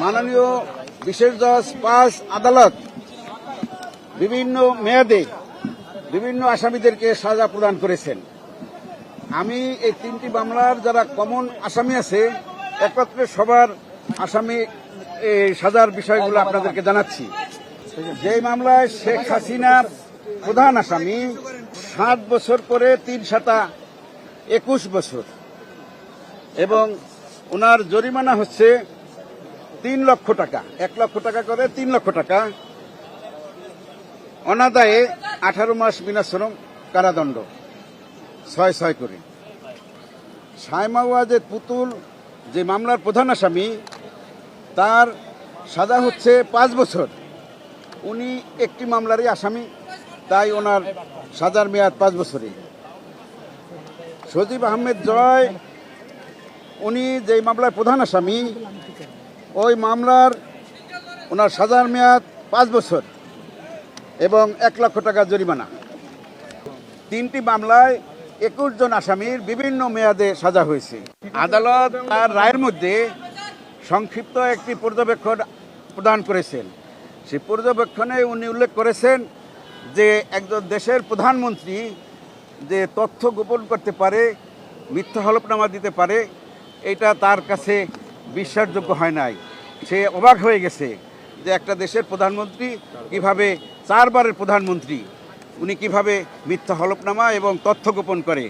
মাননীয় বিশেষ জজ ৫ আদালত বিভিন্ন মেয়াদে বিভিন্ন আসামিদেরকে সাজা প্রদান করেছেন। আমি এই ৩টি মামলার যারা কমন আসামি আছে একত্রে সবার আসামি সাজার বিষয়গুলো আপনাদেরকে জানাচ্ছি। যে মামলায় শেখ হাসিনার প্রধান আসামি ৭ বছর করে ৩ সাতা ২১ বছর এবং ওনার জরিমানা হচ্ছে ৩ লক্ষ টাকা, ১ লক্ষ টাকা করে ৩ লক্ষ টাকা, অনাদায়ে ১৮ মাস বিনাশ্রম কারাদণ্ড ৬ করে। সায়মা ওয়াজেদ পুতুল যে মামলার প্রধান আসামি তার সাজা হচ্ছে ৫ বছর। উনি একটি মামলারই আসামি, তাই ওনার সাজার মেয়াদ ৫ বছরই। সজীব আহমেদ জয় উনি যে মামলার প্রধান আসামি ওই মামলার ওনার সাজার মেয়াদ ৫ বছর এবং ১ লক্ষ টাকা জরিমানা। ৩টি মামলায় ২১ জন আসামির বিভিন্ন মেয়াদে সাজা হয়েছে। আদালত তার রায়ের মধ্যে সংক্ষিপ্ত একটি পর্যবেক্ষণ প্রদান করেছেন। সেই পর্যবেক্ষণে উনি উল্লেখ করেছেন যে একজন দেশের প্রধানমন্ত্রী যে তথ্য গোপন করতে পারে, মিথ্যা হলফনামা দিতে পারে, এটা তার কাছে বিশ্বাসযোগ্য হয় নাই। সে অবাক হয়ে গেছে যে একটা দেশের প্রধানমন্ত্রী কিভাবে ৪ বারের প্রধানমন্ত্রী উনি কিভাবে মিথ্যা হলফনামা এবং তথ্য গোপন করে।